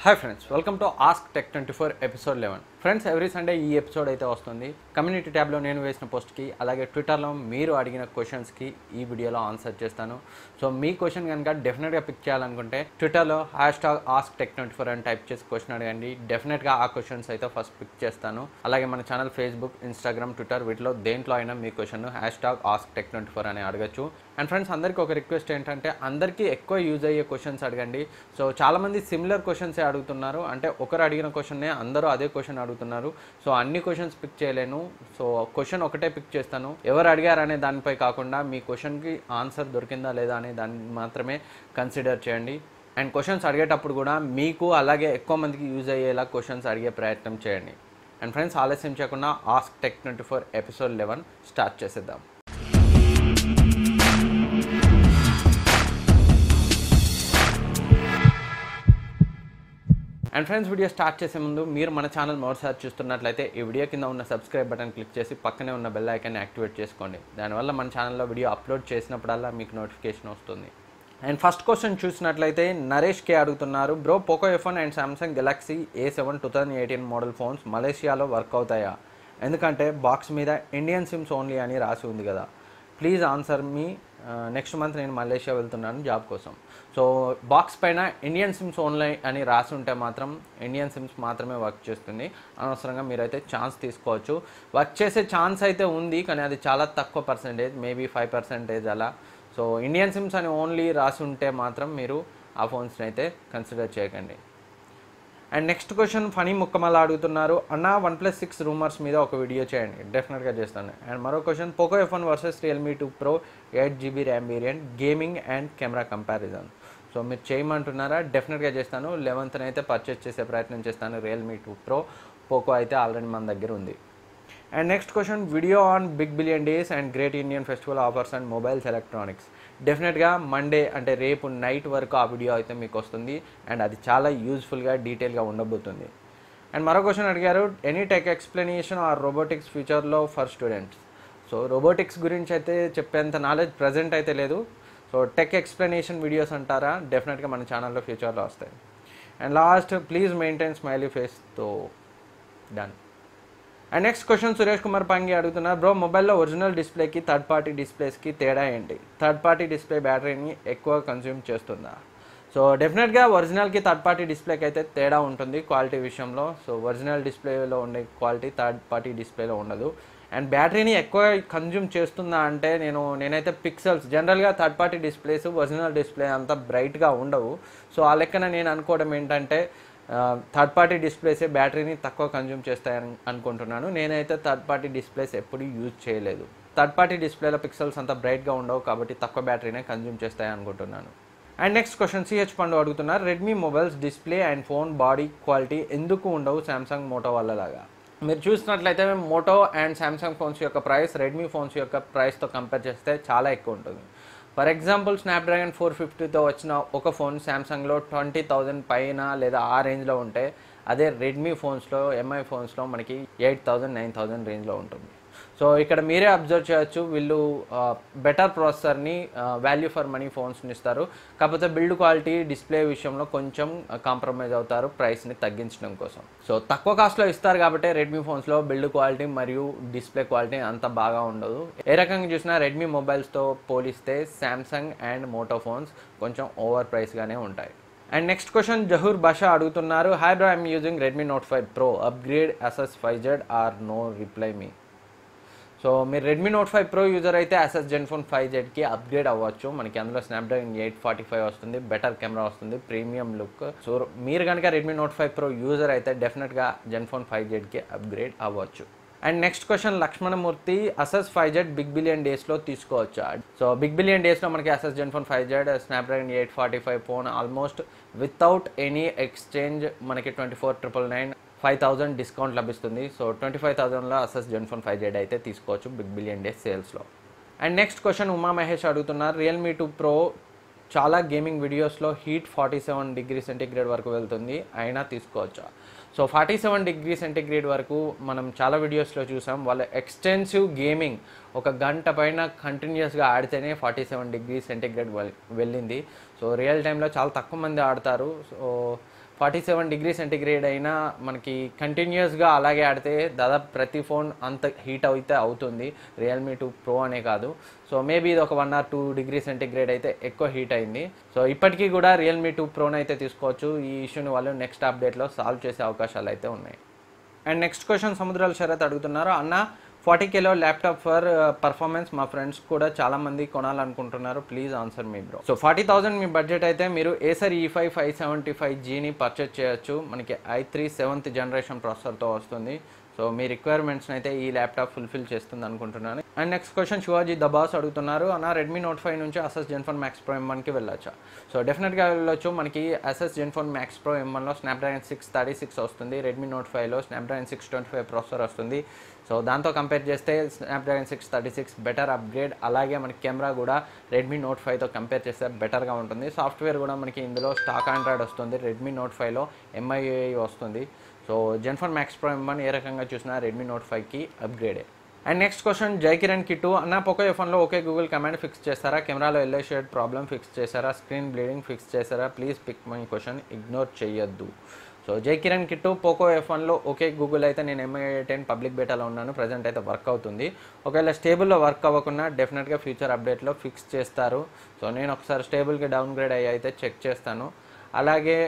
Hi friends, welcome to ask tech 24 episode 11. Friends, every Sunday ఈ episode అయితే వస్తుంది. Community ట్యాబ్లో నేను వేసిన పోస్ట్కి, అలాగే ట్విట్టర్లో మీరు అడిగిన క్వశ్చన్స్కి ఈ వీడియోలో ఆన్సర్ చేస్తాను. సో మీ క్వశ్చన్ కనుక డెఫినెట్గా పిక్ చేయాలనుకుంటే ట్విట్టర్లో #ఆస్క్ టెక్ 24 అని టైప్ చేసి క్వశ్చన్ అడగండి. డెఫినెట్గా ఆ క్వశ్చన్స్ అయితే ఫస్ట్ పిక్ చేస్తాను. అలాగే మన ఛానల్ ఫేస్బుక్, ఇన్స్టాగ్రామ్, ట్విట్టర్ వీటిలో దేంట్లో అయినా మీ క్వశ్చన్ #ఆస్క్ టెక్ 24 అని అడగచ్చు. అండ్ ఫ్రెండ్స్, అందరికీ ఒక రిక్వెస్ట్ ఏంటంటే అందరికీ ఎక్కువ యూజ్ అయ్యే క్వశ్చన్స్ అడగండి. సో చాలామంది సిమిలర్ క్వశ్చన్సే అడుగుతున్నారు, అంటే ఒకరు అడిగిన క్వశ్చన్నే అందరూ అదే క్వశ్చన్ అడుగుతున్నారు. సో అన్ని క్వశ్చన్స్ పిక్ చేయలేను. సో క్వశ్చన్ ఒకటే పిక్ చేస్తాను. ఎవరు అడిగారనే దానిపై కాకుండా మీ క్వశ్చన్కి ఆన్సర్ దొరికిందా లేదా అనే దాన్ని మాత్రమే కన్సిడర్ చేయండి. అండ్ క్వశ్చన్స్ అడిగేటప్పుడు కూడా మీకు అలాగే ఎక్కువ మందికి యూజ్ అయ్యేలా క్వశ్చన్స్ అడిగే ప్రయత్నం చేయండి. అండ్ ఫ్రెండ్స్, ఆలస్యం చేయకుండా ఆస్క్ టెక్ 24 ఎపిసోడ్ 11 స్టార్ట్ చేసేద్దాం. అండ్ ఫ్రెండ్స్, వీడియో స్టార్ట్ చేసే ముందు మీరు మన ఛానల్ మొదటిసారి చూస్తున్నట్లయితే ఈ వీడియో కింద ఉన్న సబ్స్క్రైబ్ బటన్ క్లిక్ చేసి పక్కనే ఉన్న బెల్ ఐకాన్ని యాక్టివేట్ చేసుకోండి. దానివల్ల మన ఛానల్లో వీడియో అప్లోడ్ చేసినప్పుడల్లా మీకు నోటిఫికేషన్ వస్తుంది. అండ్ ఫస్ట్ క్వశ్చన్ చూసినట్లయితే నరేష్ కే అడుగుతున్నారు, bro Poco F1 and Samsung Galaxy A7 2018 model phones మలేషియాలో వర్క్ అవుతాయా? ఎందుకంటే బాక్స్ మీద ఇండియన్ సిమ్స్ ఓన్లీ అని రాసి ఉంది కదా. Please answer me. Next month నేను మలేషియా వెళ్తున్నాను జాబ్ కోసం. సో బాక్స్ పైన ఇండియన్ సిమ్స్ ఓన్లీ అని రాసి ఉంటే మాత్రం ఇండియన్ సిమ్స్ మాత్రమే వర్క్ చేస్తుంది. అనవసరంగా మీరైతే ఛాన్స్ తీసుకోవచ్చు. వర్క్ చేసే ఛాన్స్ అయితే ఉంది, కానీ అది చాలా తక్కువ పర్సెంటేజ్, మేబీ 5% అలా. సో ఇండియన్ సిమ్స్ అని ఓన్లీ రాసి ఉంటే మాత్రం మీరు ఆ ఫోన్స్ని అయితే కన్సిడర్ చేయకండి. And next question funny Mukkamala అడుగుతున్నారు, అన్న OnePlus 6 రూమర్స్ మీద ఒక వీడియో చేయండి. డెఫినెట్గా చేస్తాను. అండ్ మరో question, Poco F1 versus Realme 2 Pro 8GB RAM variant gaming and camera comparison. So మీరు చేయమంటున్నారా? డెఫినెట్గా చేస్తాను. 11th అయితే పర్చేస్ చేసే ప్రయత్నం చేస్తాను. Realme 2 Pro, పోకో అయితే ఆల్రెడీ మన దగ్గర ఉంది. And next question, video on big billion days and great Indian festival offers and mobiles electronics. డెఫినెట్గా మండే అంటే రేపు నైట్ వరకు ఆ వీడియో అయితే మీకు వస్తుంది. అండ్ అది చాలా యూజ్ఫుల్గా డీటెయిల్గా ఉండబోతుంది. అండ్ మరో క్వశ్చన్ అడిగారు, any tech explanation are robotics ఫ్యూచర్లో ఫర్ స్టూడెంట్స్. సో రోబోటిక్స్ గురించి అయితే చెప్పేంత నాలెడ్జ్ ప్రజెంట్ అయితే లేదు. సో టెక్ ఎక్స్ప్లెనేషన్ వీడియోస్ అంటారా, డెఫినెట్గా మన ఛానల్లో ఫ్యూచర్లో వస్తాయి. And last, please maintain smiley ఫేస్తో done. And next question, Suresh Kumar Pangi అడుగుతున్నారు, బ్రో మొబైల్లో ఒరిజినల్ డిస్ప్లేకి థర్డ్ పార్టీ డిస్ప్లేస్కి తేడా ఏంటి? థర్డ్ పార్టీ డిస్ప్లే బ్యాటరీని ఎక్కువ కన్జ్యూమ్ చేస్తుందా? సో డెఫినెట్గా ఒరిజినల్కి థర్డ్ పార్టీ డిస్ప్లేకి అయితే తేడా ఉంటుంది క్వాలిటీ విషయంలో. సో ఒరిజినల్ డిస్ప్లేలో ఉండే క్వాలిటీ థర్డ్ పార్టీ డిస్ప్లేలో ఉండదు. అండ్ బ్యాటరీని ఎక్కువ కన్జ్యూమ్ చేస్తుందా అంటే నేనైతే పిక్సెల్స్, జనరల్గా third party displays original display అంత బ్రైట్గా ఉండవు. సో ఆ లెక్కన నేను అనుకోవడం ఏంటంటే థర్డ్ పార్టీ డిస్ప్లేసే బ్యాటరీని తక్కువ కన్జ్యూమ్ చేస్తాయని అనుకుంటున్నాను. నేనైతే థర్డ్ పార్టీ డిస్ప్లేస్ ఎప్పుడు యూజ్ చేయలేదు. థర్డ్ పార్టీ డిస్ప్లేలో పిక్సెల్స్ అంత బ్రైట్గా ఉండవు కాబట్టి తక్కువ బ్యాటరీనే కన్జ్యూమ్ చేస్తాయి అనుకుంటున్నాను. అండ్ నెక్స్ట్ క్వశ్చన్, సిహెచ్ పండు అడుగుతున్నారు, Redmi mobiles display and phone body quality ఎందుకు ఉండవు సామ్సంగ్ మోటో వాళ్ళలాగా? మీరు చూసినట్లయితే మోటో అండ్ సామ్సంగ్ ఫోన్స్ యొక్క ప్రైస్ రెడ్మీ ఫోన్స్ యొక్క ప్రైస్తో కంపేర్ చేస్తే చాలా ఎక్కువ ఉంటుంది. ఫర్ ఎగ్జాంపుల్, స్నాప్డ్రాగన్ 450తో వచ్చిన ఒక ఫోన్ సామ్సంగ్లో 20,000 పైన లేదా ఆ రేంజ్లో ఉంటే, అదే రెడ్మీ ఫోన్స్లో, ఎంఐ ఫోన్స్లో మనకి 8,000, 9,000 రేంజ్లో ఉంటుంది. సో ఇక్కడ మీరే అబ్జర్వ్ చేయొచ్చు, వీళ్ళు బెటర్ ప్రాసెసర్ని, వాల్యూ ఫర్ మనీ ఫోన్స్ని ఇస్తారు. కాకపోతే బిల్డ్ క్వాలిటీ, డిస్ప్లే విషయంలో కొంచెం కాంప్రమైజ్ అవుతారు ప్రైస్ని తగ్గించడం కోసం. సో తక్కువ కాస్ట్లో ఇస్తారు కాబట్టి రెడ్మీ ఫోన్స్లో బిల్డ్ క్వాలిటీ మరియు డిస్ప్లే క్వాలిటీ అంత బాగా ఉండదు. ఏ రకంగా చూసినా రెడ్మీ మొబైల్స్తో పోలిస్తే సామ్సంగ్ అండ్ మోటో ఫోన్స్ కొంచెం ఓవర్ ప్రైస్గానే ఉంటాయి. And next question, Zahoor Basha అడుగుతున్నారు, hi bro, I'm using Redmi Note 5 Pro, upgrade Asus 5Z or no reply me. So మీరు రెడ్మీ Note 5 Pro యూజర్ అయితే Asus Zenfone 5Zకి అప్గ్రేడ్ అవ్వచ్చు. మనకి అందులో స్నాప్డ్రాగన్ 845 వస్తుంది, బెటర్ కెమెరా వస్తుంది, ప్రీమియం లుక్. సో మీరు కనుక రెడ్మీ Note 5 Pro యూజర్ అయితే డెఫినెట్గా Zenfone 5Zకి అప్గ్రేడ్ అవ్వచ్చు. And next question, Lakshmanamurthy, Asus 5Z big billion డేస్లో తీసుకోవచ్చా? సో బిగ్ బిలియన్ డేస్లో మనకి Asus Zenfone 5Z Snapdragon 845 phone almost without any exchange మనకి 24,999 5,000 డిస్కౌంట్ లభిస్తుంది. సో 25,000లో Asus Zenfone 5Z అయితే తీసుకోవచ్చు బిగ్ బిలియన్ డేస్ సేల్స్లో. And next question, Uma Mahesh అడుగుతున్నారు, Realme 2 Pro చాలా గేమింగ్ వీడియోస్లో హీట్ 47 డిగ్రీ సెంటీగ్రేడ్ వరకు వెళ్తుంది, అయినా తీసుకోవచ్చా? సో 47 డిగ్రీ సెంటీగ్రేడ్ వరకు మనం చాలా వీడియోస్లో చూసాం. వాళ్ళ ఎక్స్టెన్సివ్ గేమింగ్ ఒక గంట పైన కంటిన్యూస్గా ఆడితేనే 47 డిగ్రీ సెంటీగ్రేడ్ వెళ్ళింది. సో రియల్ టైంలో చాలా తక్కువ మంది ఆడతారు. సో 47 డిగ్రీ సెంటిగ్రేడ్ అయినా మనకి కంటిన్యూస్గా అలాగే ఆడితే దాదాపు ప్రతి ఫోన్ అంత హీట్ అయితే అవుతుంది, రియల్మీ 2 ప్రో అనే కాదు. సో మేబీ ఇది ఒక 1 or 2 డిగ్రీ సెంటిగ్రేడ్ అయితే ఎక్కువ హీట్ అయింది. సో ఇప్పటికీ కూడా రియల్మీ 2 ప్రోని అయితే తీసుకోవచ్చు. ఈ ఇష్యూని వాళ్ళు నెక్స్ట్ అప్డేట్లో సాల్వ్ చేసే అవకాశాలు అయితే ఉన్నాయి. And next question Samudrala Sarath అడుగుతున్నారు, అన్న 40Kలో ల్యాప్టాప్ ఫర్ పర్ఫార్మెన్స్ మా ఫ్రెండ్స్ కూడా చాలామంది కొనాలనుకుంటున్నారు, ప్లీజ్ ఆన్సర్ మీ బ్రో. సో 40,000 మీ బడ్జెట్ అయితే మీరు ఏసర్ E5 575Gని పర్చేజ్ చేయొచ్చు. మనకి i3 7th జనరేషన్ ప్రాసెసర్తో వస్తుంది. సో మీ రిక్వైర్మెంట్స్ని అయితే ఈ ల్యాప్టాప్ ఫుల్ఫిల్ చేస్తుంది అనుకుంటున్నాను. And next question Shivaji Dabas అడుగుతున్నారు, అన్న రెడ్మీ నోట్ 5 నుంచి అసెస్ జెన్ఫోన్ మ్యాక్స్ ప్రో M1కి వెళ్ళొచ్చా? సో డెఫినెట్గా వెళ్ళొచ్చు. మనకి అసెస్ జెన్ఫోన్ మ్యాక్స్ ప్రో M1లో స్నాప్డ్రాగన్ 636 వస్తుంది, రెడ్మీ నోట్ 5లో స్నాప్డ్రాగన్ 625 ప్రాసెసర్ వస్తుంది. సో దాంతో కంపేర్ చేస్తే స్నాప్డ్రాగన్ 636 బెటర్ అప్గ్రేడ్. అలాగే మనకి కెమెరా కూడా రెడ్మీ నోట్ 5తో కంపేర్ చేస్తే బెటర్గా ఉంటుంది. సాఫ్ట్వేర్ కూడా మనకి ఇందులో స్టాక్ ఆండ్రాయిడ్ వస్తుంది, రెడ్మీ నోట్ 5లో MIUI వస్తుంది. So Zenfone Max Pro M1 ఏ రకంగా చూసినా రెడ్మీ నోట్ 5కి అప్గ్రేడే. And next question Jai Kiran Kittu, అన్న పోకో F1లో ఓకే గూగుల్ కమాండ్ ఫిక్స్ చేస్తారా? కెమెరాలో ఎల్లో షేడ్ ప్రాబ్లం ఫిక్స్ చేశారా? స్క్రీన్ బ్లీడింగ్ ఫిక్స్ చేశారా? Please pick my question, ignore చేయొద్దు. సో జై కిరణ్ కిట్టు, పోకో F1లో ఓకే గూగుల్ అయితే నేను MI 10 పబ్లిక్ బేటాలో ఉన్నాను, ప్రజెంట్ అయితే వర్క్ అవుతుంది. ఒకవేళ స్టేబుల్లో వర్క్ అవ్వకుండా డెఫినెట్గా ఫ్యూచర్ అప్డేట్లో ఫిక్స్ చేస్తారు. సో నేను ఒకసారి స్టేబుల్కి డౌన్గ్రేడ్ అయ్యి అయితే చెక్ చేస్తాను. అలాగే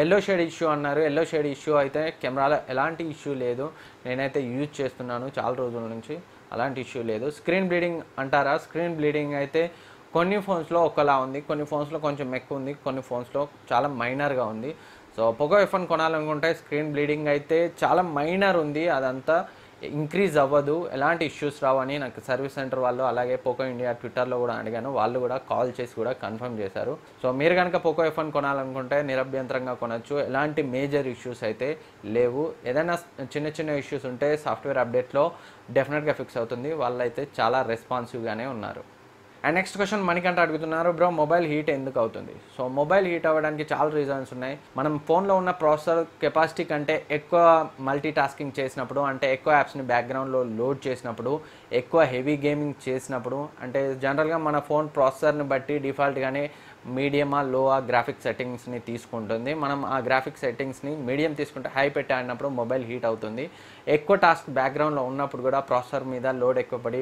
ఎల్లో షేడ్ ఇష్యూ అన్నారు, ఎల్లో షేడ్ ఇష్యూ అయితే కెమెరాలో ఎలాంటి ఇష్యూ లేదు, నేనైతే యూజ్ చేస్తున్నాను చాలా రోజుల నుంచి, అలాంటి ఇష్యూ లేదు. స్క్రీన్ బ్లీడింగ్ అంటారా? స్క్రీన్ బ్లీడింగ్ అయితే కొన్ని ఫోన్స్లో ఒకలా ఉంది, కొన్ని ఫోన్స్లో కొంచెం ఎక్కువ ఉంది, కొన్ని ఫోన్స్లో చాలా మైనర్గా ఉంది. సో పోకో F1 కొనాలనుకుంటే స్క్రీన్ బ్లీడింగ్ అయితే చాలా మైనర్ ఉంది, అదంతా ఇంక్రీజ్ అవ్వదు, ఎలాంటి ఇష్యూస్ రావని నాకు సర్వీస్ సెంటర్ వాళ్ళు అలాగే పోకో ఇండియా ట్విట్టర్లో కూడా అడిగాను, వాళ్ళు కూడా కాల్ చేసి కూడా కన్ఫర్మ్ చేశారు. సో మీరు కనుక పోకో F1 కొనాలనుకుంటే నిరభ్యంతరంగా కొనవచ్చు, ఎలాంటి మేజర్ ఇష్యూస్ అయితే లేవు. ఏదైనా చిన్న చిన్న ఇష్యూస్ ఉంటే సాఫ్ట్వేర్ అప్డేట్లో డెఫినెట్గా ఫిక్స్ అవుతుంది, వాళ్ళైతే చాలా రెస్పాన్సివ్గానే ఉన్నారు. అండ్ నెక్స్ట్ క్వశ్చన్ మణికంఠ అడుగుతున్నారు, బ్రో మొబైల్ హీట్ ఎందుకు అవుతుంది? సో మొబైల్ హీట్ అవ్వడానికి చాలా రీజన్స్ ఉన్నాయి. మనం ఫోన్లో ఉన్న ప్రాసెసర్ కెపాసిటీ కంటే ఎక్కువ మల్టీ టాస్కింగ్ చేసినప్పుడు, అంటే ఎక్కువ యాప్స్ని బ్యాక్గ్రౌండ్లో లోడ్ చేసినప్పుడు, ఎక్కువ హెవీ గేమింగ్ చేసినప్పుడు, అంటే జనరల్గా మన ఫోన్ ప్రాసెసర్ని బట్టి డిఫాల్ట్గానే మీడియమా లోవా గ్రాఫిక్స్ సెట్టింగ్స్ని తీసుకుంటుంది. మనం ఆ గ్రాఫిక్స్ సెట్టింగ్స్ని మీడియం తీసుకుంటే హై పెట్టి ఆడినప్పుడు మొబైల్ హీట్ అవుతుంది. ఎక్కువ టాస్క్ బ్యాక్గ్రౌండ్లో ఉన్నప్పుడు కూడా ప్రాసెసర్ మీద లోడ్ ఎక్కువ పడి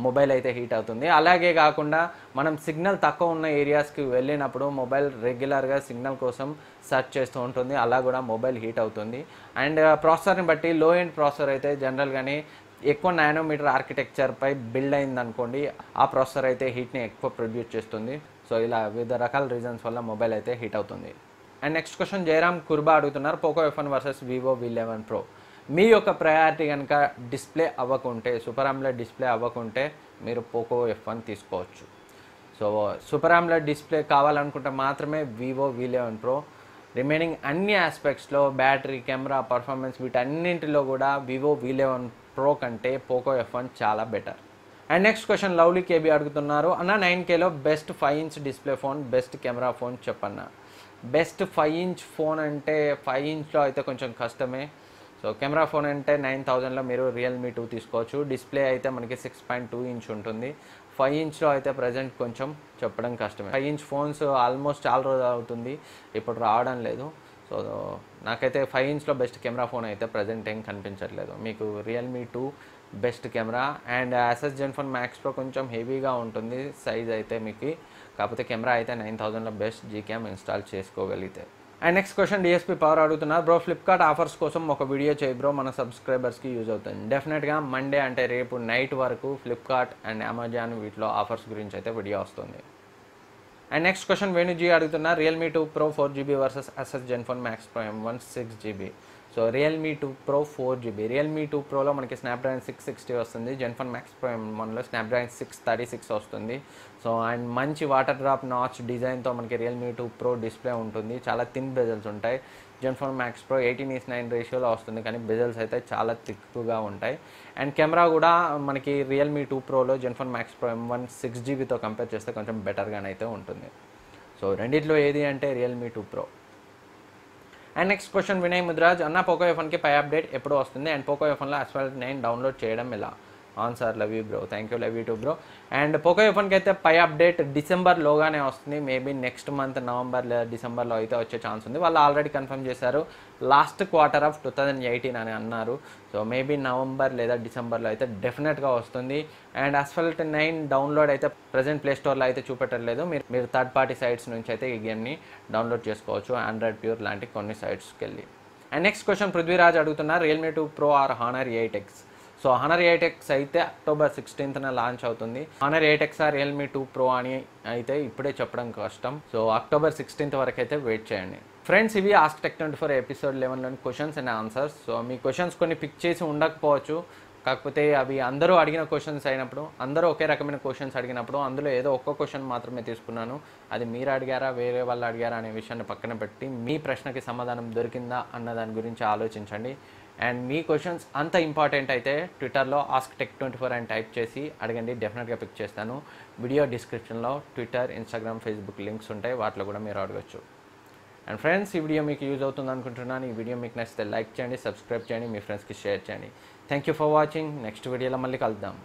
మొబైల్ అయితే హీట్ అవుతుంది. అలాగే కాకుండా మనం సిగ్నల్ తక్కువ ఉన్న ఏరియాస్కి వెళ్ళినప్పుడు మొబైల్ రెగ్యులర్గా సిగ్నల్ కోసం సెర్చ్ చేస్తూ ఉంటుంది, అలా కూడా మొబైల్ హీట్ అవుతుంది. అండ్ ప్రాసెసర్ని బట్టి లో ఎండ్ ప్రాసెసర్ అయితే జనరల్గానే ఎక్కువ నానోమీటర్ ఆర్కిటెక్చర్పై బిల్డ్ అయిందనుకోండి, ఆ ప్రాసెసర్ అయితే హీట్ని ఎక్కువ ప్రొడ్యూస్ చేస్తుంది. సో ఇలా వివిధ రకాల రీజన్స్ వల్ల మొబైల్ అయితే హీట్ అవుతుంది. And next question Jayaram Kurba అడుగుతున్నారు, Poco F1 versus Vivo V11 Pro మీ యొక్క ప్రయారిటీ కనుక డిస్ప్లే అవ్వకుంటే, సూపర్ AMOLED డిస్ప్లే అవ్వకుంటే మీరు పోకో F1 తీసుకోవచ్చు. సో సూపర్ AMOLED డిస్ప్లే కావాలనుకుంటే మాత్రమే వివో V11 Pro. రిమైనింగ్ అన్ని ఆస్పెక్ట్స్లో బ్యాటరీ, కెమెరా, పర్ఫార్మెన్స్ వీటన్నింటిలో కూడా వివో V11 Pro కంటే పోకో F1 చాలా better. And next question Lovely KB అడుగుతున్నారు, అన్న 9Kలో best 5-inch display phone, best camera phone చెప్పన్నా. బెస్ట్ 5-inch ఫోన్ అంటే 5-inchలో అయితే కొంచెం కష్టమే. సో కెమెరా ఫోన్ అంటే 9,000లో మీరు రియల్మీ 2 తీసుకోవచ్చు. డిస్ప్లే అయితే మనకి 6.2 inch ఉంటుంది. 5-inchలో అయితే ప్రజెంట్ కొంచెం చెప్పడం కష్టమే. 5-inch ఫోన్స్ ఆల్మోస్ట్ చాలా రోజులు అవుతుంది, ఇప్పుడు రావడం లేదు. సో నాకైతే 5-inchలో బెస్ట్ కెమెరా ఫోన్ అయితే ప్రజెంట్ ఏం కనిపించట్లేదు. మీకు Realme 2 best camera, and assess ZenFone Max pro కొంచెం హెవీగా ఉంటుంది సైజ్ అయితే మీకు, కాకపోతే కెమెరా అయితే 9,000లో బెస్ట్ Gcam ఇన్స్టాల్ చేసుకోగలిగితే. And next question DSP power అడుగుతున్నారు, బ్రో ఫ్లిప్కార్ట్ ఆఫర్స్ కోసం ఒక వీడియో చేయి బ్రో, మన సబ్స్క్రైబర్స్కి యూజ్ అవుతుంది. డెఫినెట్గా మండే అంటే రేపు నైట్ వరకు ఫ్లిప్కార్ట్ అండ్ అమెజాన్ వీటిలో ఆఫర్స్ గురించి అయితే వీడియో వస్తుంది. అండ్ నెక్స్ట్ క్వశ్చన్ వేణుజీ అడుగుతున్నారు, Realme 2 Pro 4GB versus assess ZenFone Max Pro M1 6GB. So Realme 2 Pro 4GB. Realme 2 Proలో మనకి స్నాప్డ్రాగన్ 660 వస్తుంది, జెన్ఫోన్ మ్యాక్స్ ప్రో M1లో స్నాప్డ్రాగన్ 636 వస్తుంది. సో అండ్ మంచి వాటర్ డ్రాప్ నాచ్ డిజైన్తో మనకి రియల్మీ 2 Pro డిస్ప్లే ఉంటుంది, చాలా థిన్ బెజల్స్ ఉంటాయి. జెన్ఫోన్ మ్యాక్స్ ప్రో 18:9 రేషియోలో వస్తుంది, కానీ బెజల్స్ అయితే చాలా థిక్గా ఉంటాయి. అండ్ కెమెరా కూడా మనకి రియల్మీ 2 Proలో జెన్ఫోన్ మ్యాక్స్ ప్రో M1 6GBతో కంపేర్ చేస్తే కొంచెం బెటర్గానైతే ఉంటుంది. సో రెండిట్లో ఏది అంటే Realme 2 Pro. And next question Vinay Mudraj, అన్న పోకో F1కి పై అప్డేట్ ఎప్పుడు వస్తుంది, అండ్ పోకో F1లో Asphalt 9 డౌన్లోడ్ చేయడం ఎలా? Sir, love you bro. Thank you, love you too bro. And Poco ఎఫ్కి అయితే పై అప్డేట్ డిసెంబర్లోగానే వస్తుంది. మేబీ నెక్స్ట్ మంత్ నవంబర్ లేదా డిసెంబర్లో అయితే వచ్చే ఛాన్స్ ఉంది. వాళ్ళు ఆల్రెడీ కన్ఫర్మ్ చేశారు లాస్ట్ క్వార్టర్ ఆఫ్ 2018 అని అన్నారు. సో మేబీ నవంబర్ లేదా డిసెంబర్లో అయితే డెఫినెట్గా వస్తుంది. అండ్ అస్ఫాల్ట్ 9 డౌన్లోడ్ అయితే ప్రజెంట్ ప్లే స్టోర్లో అయితే చూపెట్టలేదు. మీరు థర్డ్ పార్టీ సైట్స్ నుంచి అయితే ఈ గేమ్ని డౌన్లోడ్ చేసుకోవచ్చు, ఆండ్రాయిడ్ ప్యూర్ లాంటి కొన్ని సైట్స్కి వెళ్ళి. అండ్ నెక్స్ట్ క్వశ్చన్ పృథ్వీరాజ్ అడుగుతున్నారు, Realme 2 Pro or Honor 8X. So Honor 8X అయితే అక్టోబర్ 16th లాంచ్ అవుతుంది. Honor 8X or Realme 2 Pro అని అయితే ఇప్పుడే చెప్పడం కష్టం. సో అక్టోబర్ 16th వరకు అయితే వెయిట్ చేయండి. ఫ్రెండ్స్, ఇవి ఆస్క్ టెక్ 24 ఎపిసోడ్ 11లోని క్వశ్చన్స్ అండ్ ఆన్సర్స్. సో మీ క్వశ్చన్స్ కొన్ని పిక్ చేసి ఉండకపోవచ్చు, కాకపోతే అవి అందరూ అడిగిన క్వశ్చన్స్ అయినప్పుడు, అందరూ ఒకే రకమైన క్వశ్చన్స్ అడిగినప్పుడు అందులో ఏదో ఒక్క క్వశ్చన్ మాత్రమే తీసుకున్నాను. అది మీరు అడిగారా వేరే వాళ్ళు అడిగారా అనే విషయాన్ని పక్కన పెట్టి మీ ప్రశ్నకి సమాధానం దొరికిందా అన్న దాని గురించి ఆలోచించండి. అండ్ మీ క్వశ్చన్స్ అంత ఇంపార్టెంట్ అయితే ట్విట్టర్లో ఆస్క్ టెక్ 24 అని టైప్ చేసి అడగండి, డెఫినెట్గా పిక్ చేస్తాను. వీడియో డిస్క్రిప్షన్లో ట్విట్టర్, ఇన్స్టాగ్రామ్, ఫేస్బుక్ లింక్స్ ఉంటాయి, వాటిలో కూడా మీరు అడగచ్చు. అండ్ ఫ్రెండ్స్, ఈ వీడియో మీకు యూజ్ అవుతుంది అనుకుంటున్నాను. ఈ వీడియో మీకు నచ్చితే లైక్ చేయండి, సబ్స్క్రైబ్ చేయండి, మీ ఫ్రెండ్స్కి షేర్ చేయండి. Thank you for watching. Next వీడియోలో మళ్ళీ కలుద్దాం.